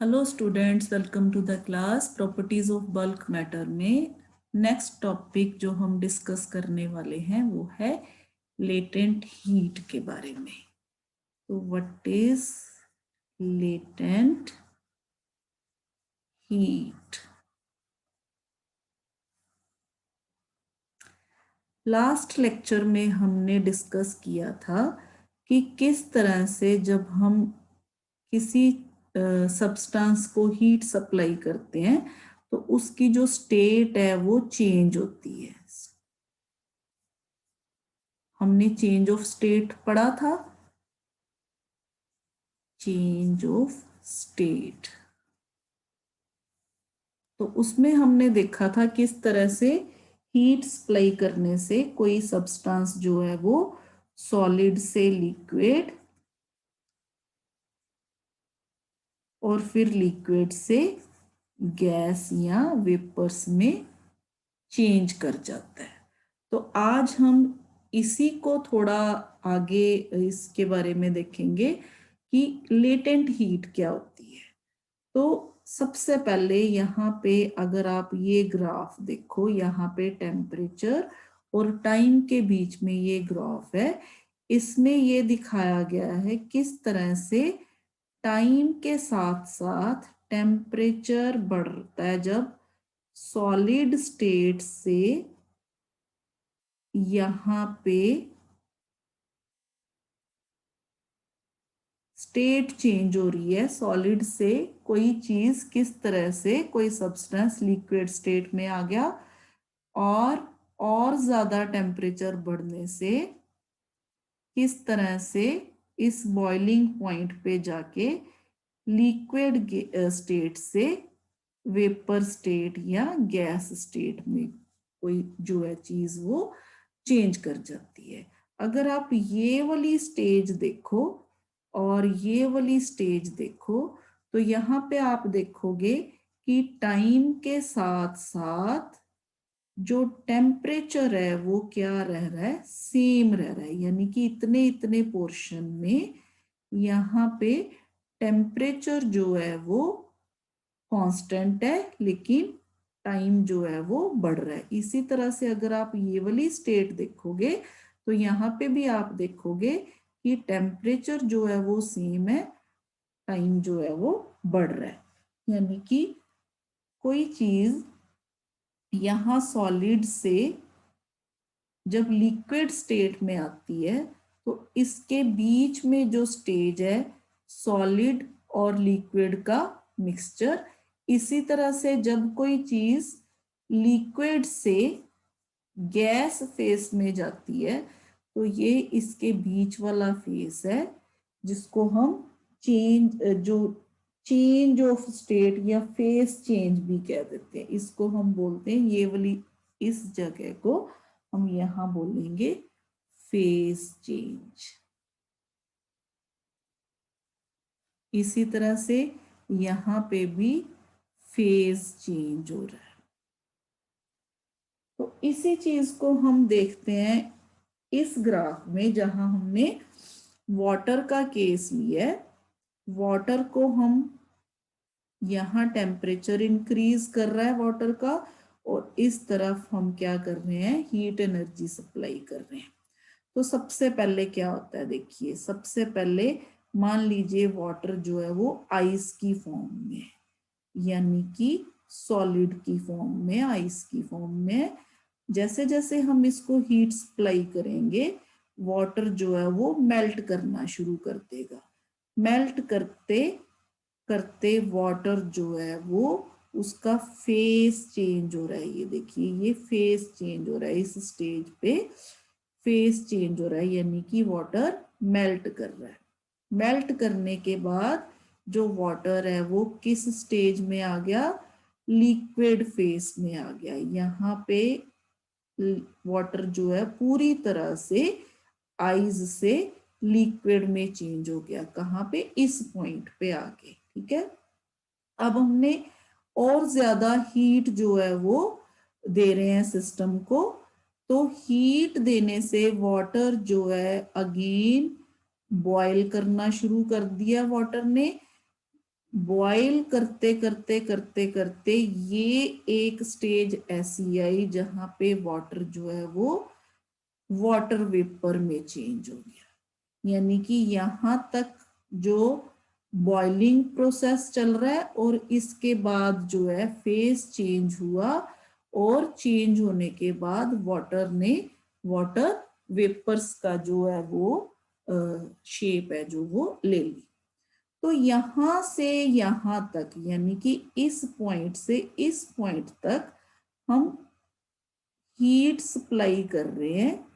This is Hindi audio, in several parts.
Hello students, welcome to the class properties of bulk matter में नेक्स्ट टॉपिक जो हम डिस्कस करने वाले हैं वो है लेटेंट हीट के बारे में। तो what is latent heat? Last lecture में हमने डिस्कस किया था कि किस तरह से जब हम किसी सब्सटेंस को हीट सप्लाई करते हैं तो उसकी जो स्टेट है वो चेंज होती है। हमने चेंज ऑफ स्टेट पढ़ा था। चेंज ऑफ स्टेट, तो उसमें हमने देखा था किस तरह से हीट सप्लाई करने से कोई सब्सटेंस जो है वो सॉलिड से लिक्विड और फिर लिक्विड से गैस या वेपर्स में चेंज कर जाता है। तो आज हम इसी को थोड़ा आगे इसके बारे में देखेंगे कि लेटेंट हीट क्या होती है। तो सबसे पहले यहाँ पे अगर आप ये ग्राफ देखो, यहाँ पे टेम्परेचर और टाइम के बीच में ये ग्राफ है। इसमें ये दिखाया गया है किस तरह से टाइम के साथ साथ टेम्परेचर बढ़ता है जब सॉलिड स्टेट से यहाँ पे स्टेट चेंज हो रही है। सॉलिड से कोई चीज किस तरह से, कोई सब्सटेंस लिक्विड स्टेट में आ गया और ज्यादा टेम्परेचर बढ़ने से किस तरह से इस बॉइलिंग पॉइंट पे जाके लिक्विड स्टेट से वेपर स्टेट या गैस स्टेट में कोई जो है चीज वो चेंज कर जाती है। अगर आप ये वाली स्टेज देखो और ये वाली स्टेज देखो तो यहाँ पे आप देखोगे कि टाइम के साथ साथ जो टेम्परेचर है वो क्या रह रहा है, सेम रह रहा है। यानी कि इतने इतने पोर्शन में यहाँ पे टेम्परेचर जो है वो कांस्टेंट है, लेकिन टाइम जो है वो बढ़ रहा है। इसी तरह से अगर आप ये वाली स्टेट देखोगे तो यहाँ पे भी आप देखोगे कि टेम्परेचर जो है वो सेम है, टाइम जो है वो बढ़ रहा है। यानी कि कोई चीज यहाँ सॉलिड से जब लिक्विड स्टेट में आती है तो इसके बीच में जो स्टेज है सॉलिड और लिक्विड का मिक्सचर। इसी तरह से जब कोई चीज लिक्विड से गैस फेस में जाती है तो ये इसके बीच वाला फेस है जिसको हम चेंज ऑफ स्टेट या फेस चेंज भी कह देते हैं। इसको हम बोलते हैं, ये वाली इस जगह को हम यहां बोलेंगे फेस चेंज। इसी तरह से यहां पे भी फेस चेंज हो रहा है। तो इसी चीज को हम देखते हैं इस ग्राफ में जहां हमने वाटर का केस लिया है। वाटर को हम यहाँ टेम्परेचर इंक्रीज कर रहा है वाटर का, और इस तरफ हम क्या कर रहे हैं, हीट एनर्जी सप्लाई कर रहे हैं। तो सबसे पहले क्या होता है, देखिए सबसे पहले मान लीजिए वाटर जो है वो आइस की फॉर्म में, यानी कि सॉलिड की फॉर्म में, आइस की फॉर्म में। जैसे जैसे हम इसको हीट सप्लाई करेंगे वाटर जो है वो मेल्ट करना शुरू कर देगा। मेल्ट करते करते वाटर जो है वो उसका फेस चेंज हो रहा है। ये देखिए ये फेस चेंज हो रहा है, इस स्टेज पे फेस चेंज हो रहा है, यानी कि वाटर मेल्ट कर रहा है। मेल्ट करने के बाद जो वाटर है वो किस स्टेज में आ गया, लिक्विड फेस में आ गया। यहाँ पे वाटर जो है पूरी तरह से आइस से लिक्विड में चेंज हो गया। कहाँ पे, इस पॉइंट पे आके, ठीक है। अब हमने और ज्यादा हीट जो है वो दे रहे हैं सिस्टम को, तो हीट देने से वाटर जो है अगेन बॉयल करना शुरू कर दिया वाटर ने। बॉयल करते करते करते करते ये एक स्टेज ऐसी आई जहां पे वाटर जो है वो वाटर वेपर में चेंज हो गया। यानी कि यहां तक जो बॉइलिंग प्रोसेस चल रहा है और इसके बाद जो है फेज चेंज हुआ, और चेंज होने के बाद वाटर ने वाटर वेपर्स का जो है वो शेप है जो वो ले ली। तो यहां से यहां तक यानी कि इस पॉइंट से इस पॉइंट तक हम हीट सप्लाई कर रहे हैं,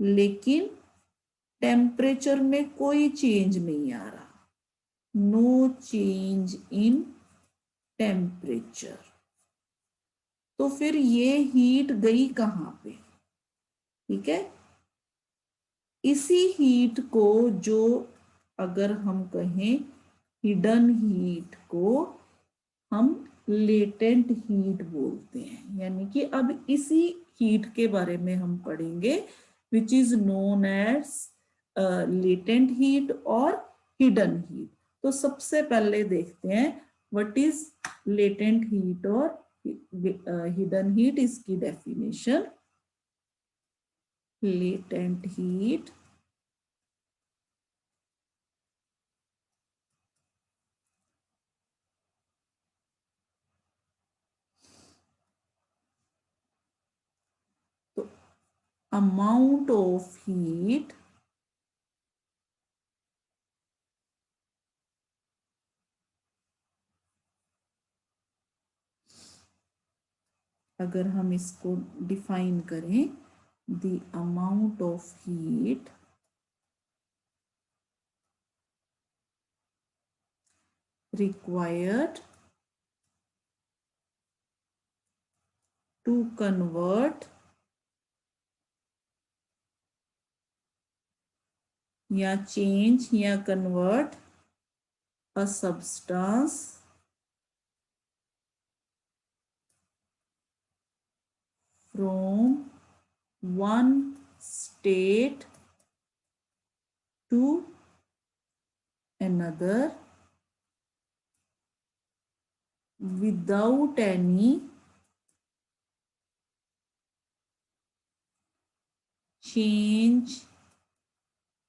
लेकिन टेम्परेचर में कोई चेंज नहीं आ रहा। No change in temperature. तो फिर ये हीट गई कहां पे? ठीक है, इसी हीट को जो अगर हम कहें हिडन हीट को हम लेटेंट हीट बोलते हैं। यानी कि अब इसी हीट के बारे में हम पढ़ेंगे, which is known as latent heat और हिडन हीट। तो सबसे पहले देखते हैं व्हाट इज लेटेंट हीट और हिडन हीट, इसकी डेफिनेशन। लेटेंट हीट तो amount of heat अगर हम इसको डिफाइन करें, the amount of heat required to convert या change या convert a substance from one state to another without any change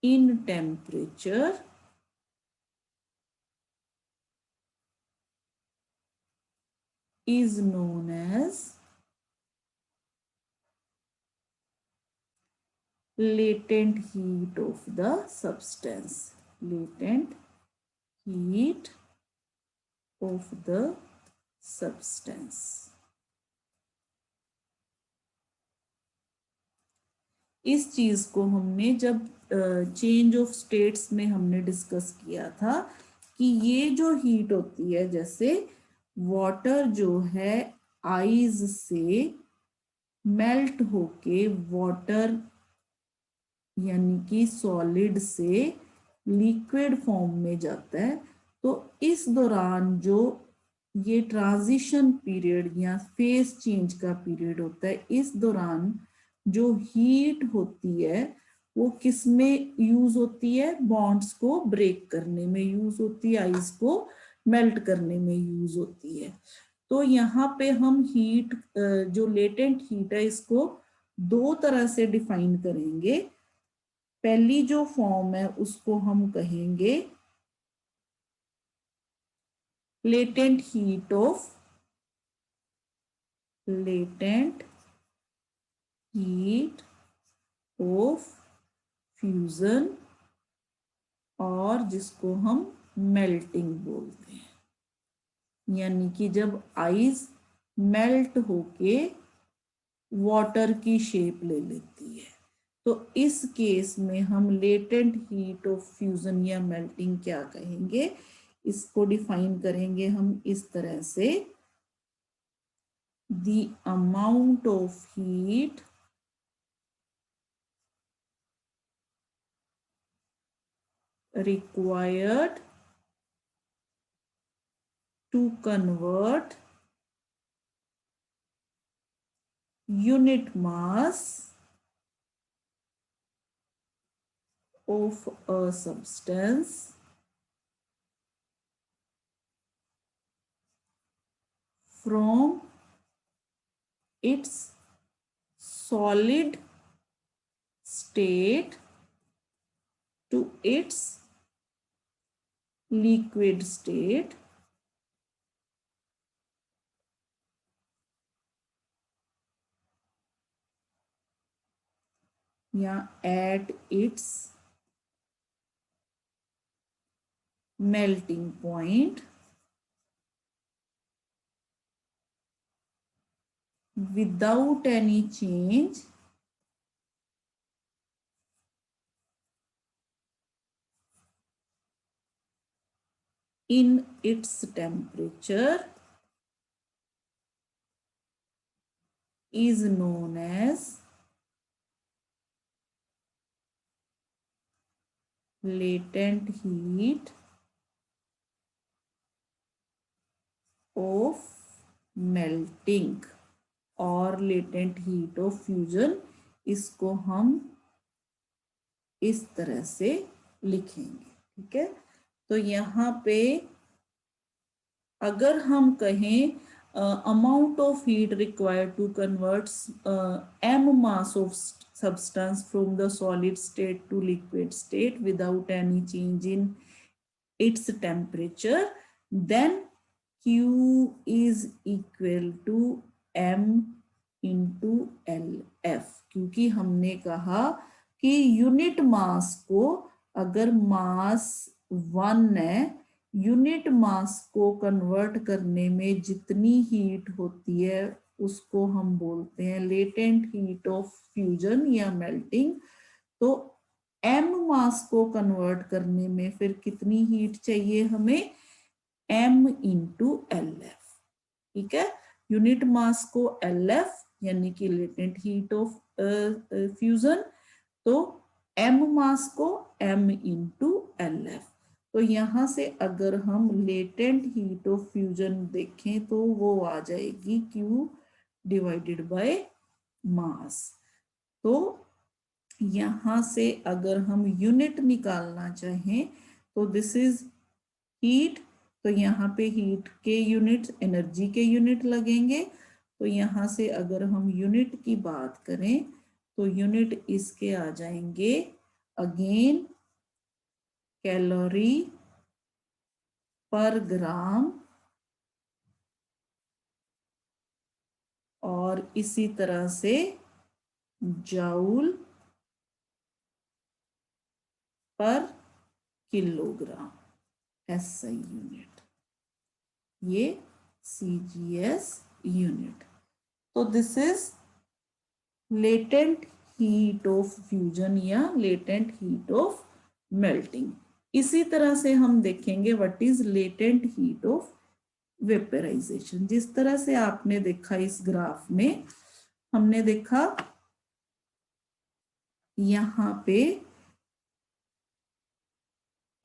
in temperature is known as latent heat of the substance. Latent heat of the substance. इस चीज को हमने जब चेंज ऑफ स्टेट्स में हमने डिस्कस किया था कि ये जो हीट होती है, जैसे वाटर जो है आइस से मेल्ट होके वाटर यानी कि सॉलिड से लिक्विड फॉर्म में जाता है, तो इस दौरान जो ये ट्रांजिशन पीरियड या फेज चेंज का पीरियड होता है, इस दौरान जो हीट होती है वो किस में यूज होती है? बॉन्ड्स को ब्रेक करने में यूज होती है, आइस को मेल्ट करने में यूज होती है। तो यहाँ पे हम हीट जो लेटेंट हीट है इसको दो तरह से डिफाइन करेंगे। पहली जो फॉर्म है उसको हम कहेंगे लेटेंट हीट ऑफ फ्यूजन, और जिसको हम मेल्टिंग बोलते हैं। यानी कि जब आइस मेल्ट होके वाटर की शेप ले लेती है, तो इस केस में हम लेटेंट हीट ऑफ फ्यूजन या मेल्टिंग क्या कहेंगे? इसको डिफाइन करेंगे हम इस तरह से, the amount of heat required to convert unit mass of a substance from its solid state to its liquid state या at its melting point without any change in its temperature is known as latent heat of melting और latent heat of fusion। इसको हम इस तरह से लिखेंगे, ठीक है। तो यहाँ पे अगर हम कहें amount of heat required to convert m mass of substance from the solid state to liquid state without any change in its temperature, then Q is equal to m into LF। क्योंकि हमने कहा कि यूनिट मास को अगर मास 1 है, यूनिट मास को कन्वर्ट करने में जितनी हीट होती है उसको हम बोलते हैं लेटेंट हीट ऑफ फ्यूजन या मेल्टिंग। तो m मास को कन्वर्ट करने में फिर कितनी हीट चाहिए हमें, m इंटू LF, ठीक है। यूनिट मास को LF यानी कि लेटेंट हीट ऑफ फ्यूजन, तो m मास को m इंटू LF। तो यहां से अगर हम लेटेंट हीट ऑफ फ्यूजन देखें तो वो आ जाएगी Q डिवाइडेड बाय मास। तो यहां से अगर हम यूनिट निकालना चाहें तो दिस इज हीट, तो यहाँ पे हीट के यूनिट एनर्जी के यूनिट लगेंगे। तो यहाँ से अगर हम यूनिट की बात करें तो यूनिट इसके आ जाएंगे अगेन कैलोरी पर ग्राम और इसी तरह से जूल पर किलोग्राम SI यूनिट, ये CGS यूनिट। तो this is latent heat of fusion या लेटेंट हीट ऑफ मेल्टिंग। इसी तरह से हम देखेंगे what is latent heat of vaporisation. जिस तरह से आपने देखा इस ग्राफ में, हमने देखा यहाँ पे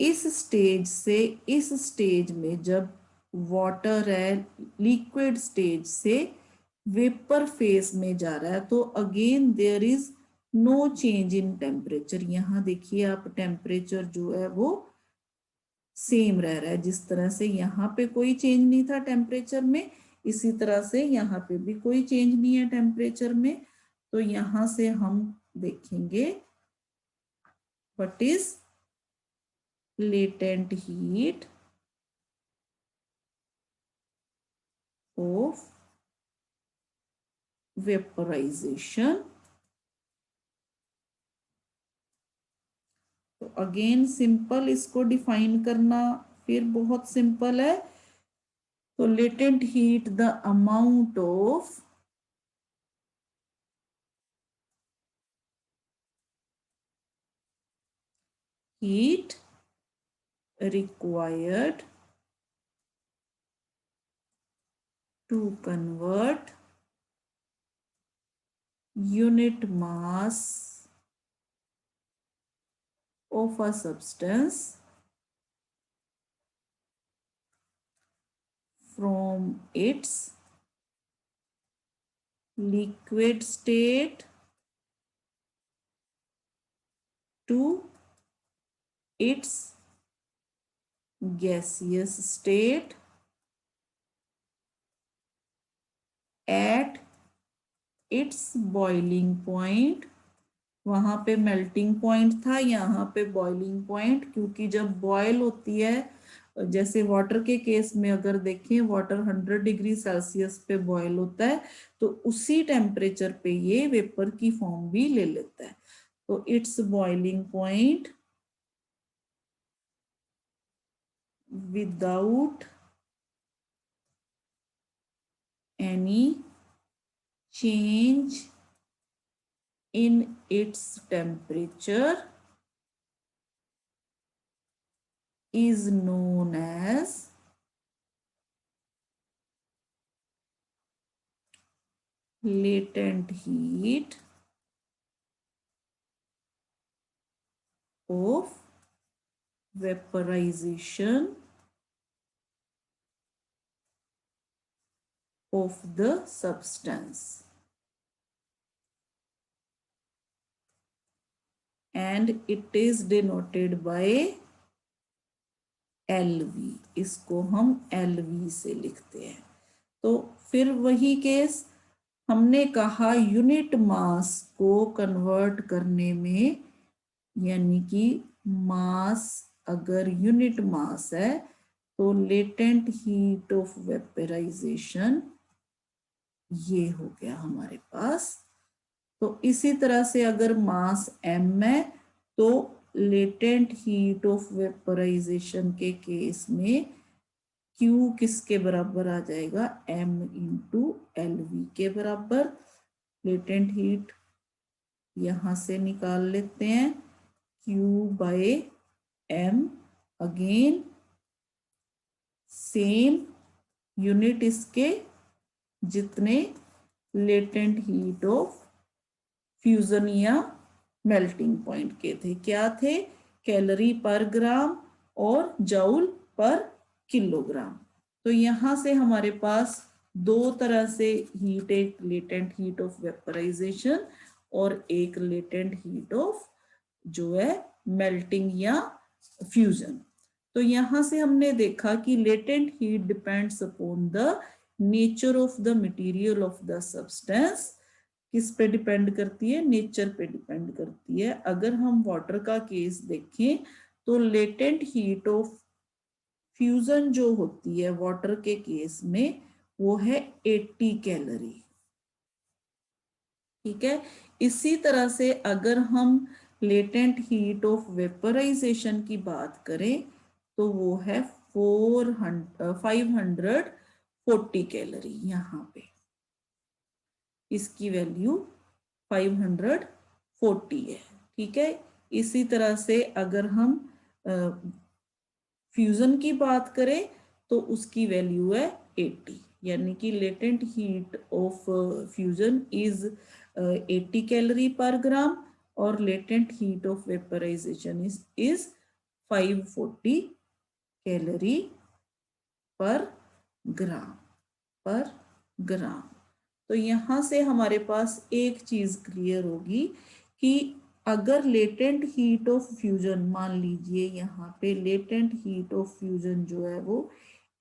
इस स्टेज से इस स्टेज में जब वाटर है लिक्विड स्टेज से वेपर फेज में जा रहा है तो again there is no change in temperature. यहाँ देखिए आप टेम्परेचर जो है वो सेम रह रहा है, जिस तरह से यहाँ पे कोई चेंज नहीं था टेम्परेचर में, इसी तरह से यहाँ पे भी कोई चेंज नहीं है टेम्परेचर में। तो यहाँ से हम देखेंगे what is latent heat of vaporization। तो अगेन सिंपल इसको डिफाइन करना फिर बहुत सिंपल है। तो latent heat the amount of heat required to convert unit mass of a substance from its liquid state to its gaseous state at its boiling point, वहां पे मेल्टिंग पॉइंट था, यहाँ पे बॉइलिंग पॉइंट, क्योंकि जब बॉयल होती है, जैसे वाटर के केस में अगर देखें वाटर 100 डिग्री सेल्सियस पे बॉयल होता है, तो उसी टेम्परेचर पे ये वेपर की फॉर्म भी ले लेता है। तो it's boiling point without any change in its temperature is known as latent heat of vaporization of the substance, and it is denoted by LV। इसको हम LV से लिखते हैं। तो फिर वही केस, हमने कहा यूनिट मास को कन्वर्ट करने में, यानी कि मास अगर यूनिट मास है तो लेटेंट हीट ऑफ वेपराइजेशन ये हो गया हमारे पास। तो इसी तरह से अगर मास m है तो लेटेंट हीट ऑफ वेपराइजेशन के केस में Q किसके बराबर आ जाएगा, m इंटू LV के बराबर। लेटेंट हीट यहां से निकाल लेते हैं, Q by m, again same unit इसके जितने लेटेंट हीट ऑफ फ्यूजन या मेल्टिंग पॉइंट के थे, क्या थे, कैलोरी पर ग्राम और जूल पर किलोग्राम। तो यहां से हमारे पास दो तरह से हीट, एक लेटेंट हीट ऑफ वेपराइजेशन और एक लेटेंट हीट ऑफ जो है मेल्टिंग या फ्यूजन। तो यहां से हमने देखा कि latent heat depends upon the nature of the material of the substance. किस पे डिपेंड करती है, नेचर पे डिपेंड करती है। अगर हम वाटर का केस देखें तो लेटेंट हीट ऑफ फ्यूजन जो होती है वाटर के केस में वो है 80 कैलोरी। ठीक है, इसी तरह से अगर हम लेटेंट हीट ऑफ वेपराइजेशन की बात करें तो वो है 540 कैलोरी। यहाँ पे इसकी वैल्यू 540 है। ठीक है, इसी तरह से अगर हम फ्यूजन की बात करें तो उसकी वैल्यू है 80, यानी कि latent heat of fusion is 80 calorie पर ग्राम और latent heat of vaporisation is 540 calorie पर ग्राम। तो यहां से हमारे पास एक चीज क्लियर होगी कि अगर लेटेंट हीट ऑफ फ्यूजन, मान लीजिए यहाँ पे लेटेंट हीट ऑफ फ्यूजन जो है वो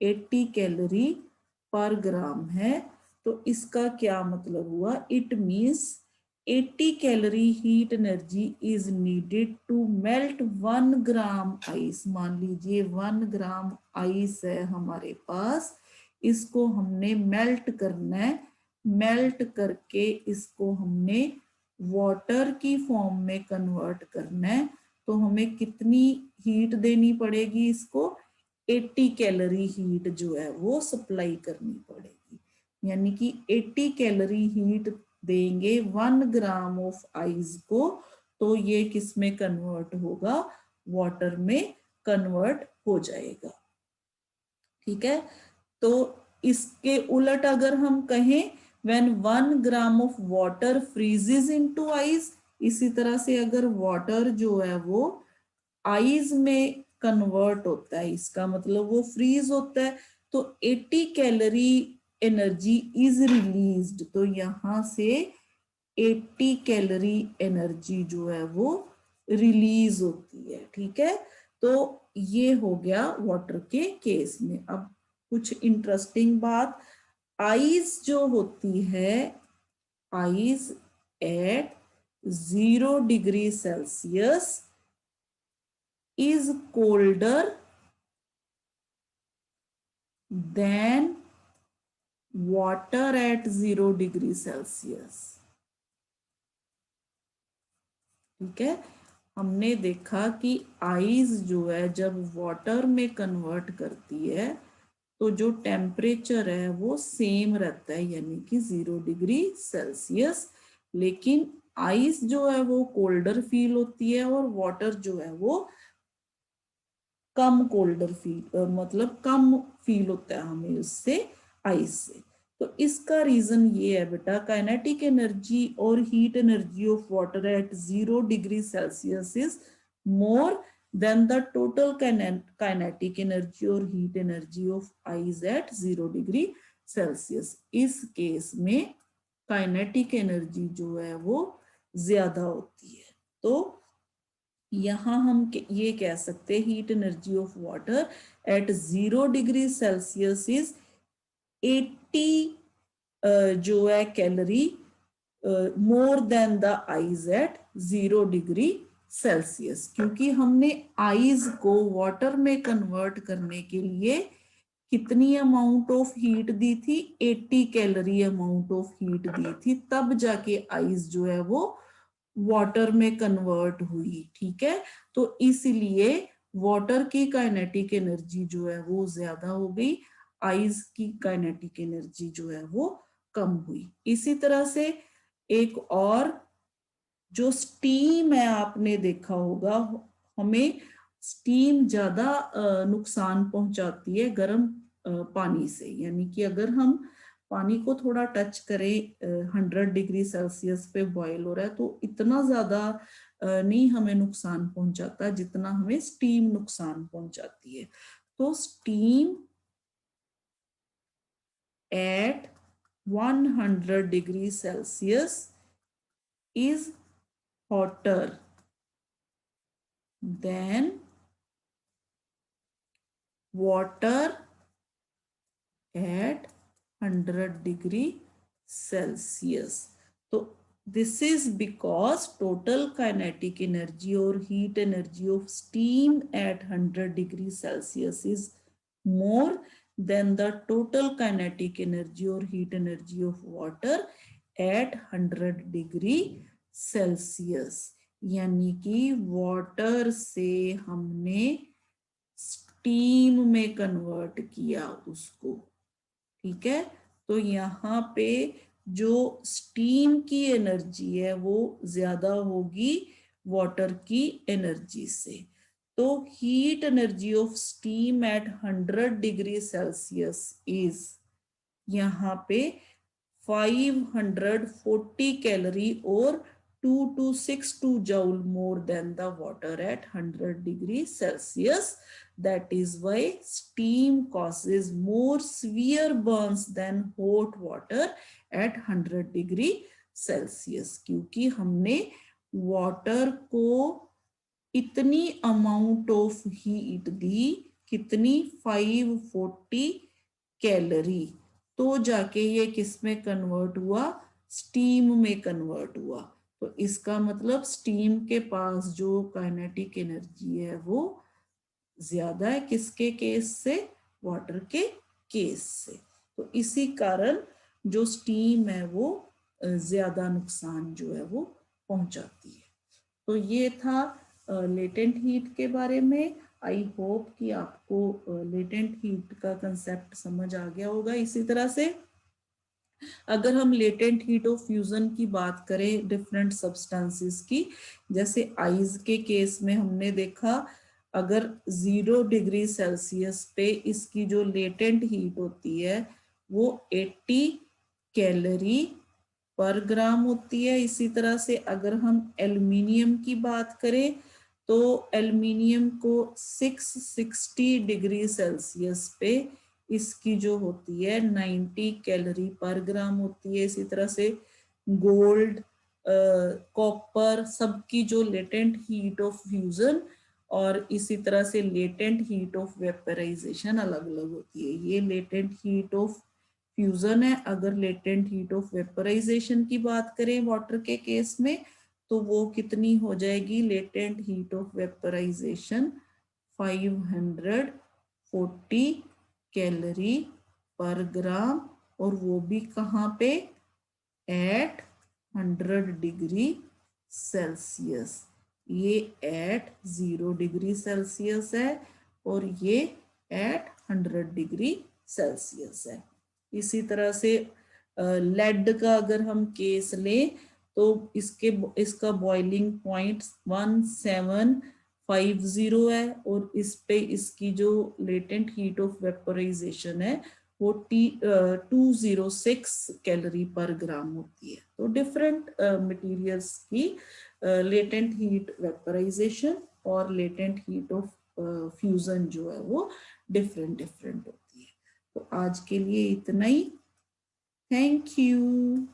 80 कैलोरी पर ग्राम है, तो इसका क्या मतलब हुआ, it means 80 calorie heat energy is needed to melt 1 gram ice. मान लीजिए 1 ग्राम आइस है हमारे पास, इसको हमने मेल्ट करना है, मेल्ट करके इसको हमने वाटर की फॉर्म में कन्वर्ट करना है, तो हमें कितनी हीट देनी पड़ेगी, इसको 80 कैलोरी हीट जो है वो सप्लाई करनी पड़ेगी। यानी कि 80 कैलोरी हीट देंगे 1 ग्राम ऑफ आइस को, तो ये किस में कन्वर्ट होगा, वाटर में कन्वर्ट हो जाएगा। ठीक है, तो इसके उलट अगर हम कहें when 1 gram of water freezes into ice, इसी तरह से अगर वाटर जो है वो आइस में कन्वर्ट होता है, इसका मतलब वो फ्रीज होता है, तो 80 कैलोरी एनर्जी इज रिलीज्ड। तो यहां से 80 कैलोरी एनर्जी जो है वो रिलीज होती है। ठीक है, तो ये हो गया वाटर के केस में। अब कुछ इंटरेस्टिंग बात, आइस जो होती है, ice at 0 degree Celsius is colder than water at 0 degree Celsius. ठीक है, हमने देखा कि आइस जो है जब वाटर में कन्वर्ट करती है तो जो टेम्परेचर है वो सेम रहता है, यानी कि 0 डिग्री सेल्सियस। लेकिन आइस जो है वो कोल्डर फील होती है और वाटर जो है वो कम कोल्डर फील, मतलब कम फील होता है हमें उससे, आइस से। तो इसका रीजन ये है बेटा, काइनेटिक एनर्जी और heat energy of water at 0 degree Celsius is more than the total kinetic energy और heat energy of ice at 0 degree Celsius. इस केस में काइनेटिक एनर्जी जो है वो ज्यादा होती है। तो यहां हम ये कह सकते हैं heat energy of water at 0 degree Celsius is 80 जो है calorie more than the ice at 0 degree Celsius, क्योंकि हमने आइस को वाटर में कन्वर्ट करने के लिए कितनी अमाउंट ऑफ हीट दी थी, 80 कैलोरी अमाउंट ऑफ हीट दी थी, तब जाके आइस जो है वो वाटर में कन्वर्ट हुई। ठीक है, तो इसलिए वाटर की काइनेटिक एनर्जी जो है वो ज्यादा हो गई, आइस की काइनेटिक एनर्जी जो है वो कम हुई। इसी तरह से एक और जो स्टीम है, आपने देखा होगा हमें स्टीम ज्यादा नुकसान पहुंचाती है गर्म पानी से, यानी कि अगर हम पानी को थोड़ा टच करें 100 डिग्री सेल्सियस पे बॉयल हो रहा है तो इतना ज्यादा नहीं हमें नुकसान पहुंचाता जितना हमें स्टीम नुकसान पहुंचाती है। तो steam eight 100 degree Celsius is hotter than water at 100 degree Celsius. So this is because total kinetic energy or heat energy of steam at 100 degree Celsius is more than the total kinetic energy or heat energy of water at 100 degree Celsius. यानी कि वाटर से हमने स्टीम में कन्वर्ट किया उसको। ठीक है, तो यहाँ पे जो स्टीम की एनर्जी है वो ज्यादा होगी वाटर की एनर्जी से। तो heat energy of steam eight 100 degree Celsius is यहाँ पे 540 कैलोरी और 2262 joule more than the water at 100 degree Celsius. That is why steam causes more severe burns than hot water at 100 degree Celsius, क्योंकि हमने वाटर को इतनी अमाउंट ऑफ हीट दी, कितनी 540 कैलोरी, तो जाके ये किस में कन्वर्ट हुआ, स्टीम में कन्वर्ट हुआ। तो इसका मतलब स्टीम के पास जो काइनेटिक एनर्जी है वो ज्यादा है, किसके केस से, वाटर के केस से। तो इसी कारण जो स्टीम है वो ज्यादा नुकसान जो है वो पहुंचाती है। तो ये था लेटेंट हीट के बारे में। आई होप कि आपको लेटेंट हीट का कंसेप्ट समझ आ गया होगा। इसी तरह से अगर हम लेटेंट हीट ऑफ फ्यूजन की बात करें डिफरेंट सब्सटेंसेस की, जैसे आइस के केस में हमने देखा अगर 0 डिग्री सेल्सियस पे इसकी जो लेटेंट हीट होती है वो 80 कैलोरी पर ग्राम होती है। इसी तरह से अगर हम एल्युमिनियम की बात करें तो एल्युमिनियम को 660 डिग्री सेल्सियस पे इसकी जो होती है 90 कैलोरी पर ग्राम होती है। इसी तरह से गोल्ड, कॉपर, सबकी जो लेटेंट हीट ऑफ फ्यूजन और इसी तरह से लेटेंट हीट ऑफ वेपराइजेशन अलग अलग होती है। ये लेटेंट हीट ऑफ फ्यूजन है। अगर लेटेंट हीट ऑफ वेपराइजेशन की बात करें वाटर के केस में, तो वो कितनी हो जाएगी? Latent heat of vaporisation 540 calorie पर ग्राम, और वो भी कहाँ पे? At 100 degree Celsius. ये एट 0 डिग्री सेल्सियस है और ये एट 100 डिग्री सेल्सियस है। इसी तरह से लेड का अगर हम केस लें तो इसका बॉइलिंग पॉइंट 1750 है, और इस पे इसकी जो लेटेंट हीट ऑफ वेपोराइजेशन है वो 206 कैलोरी पर ग्राम होती है। तो डिफरेंट मटेरियल्स की लेटेंट हीट वेपोराइजेशन और लेटेंट हीट ऑफ फ्यूजन जो है वो डिफरेंट डिफरेंट होती है। तो आज के लिए इतना ही। Thank you.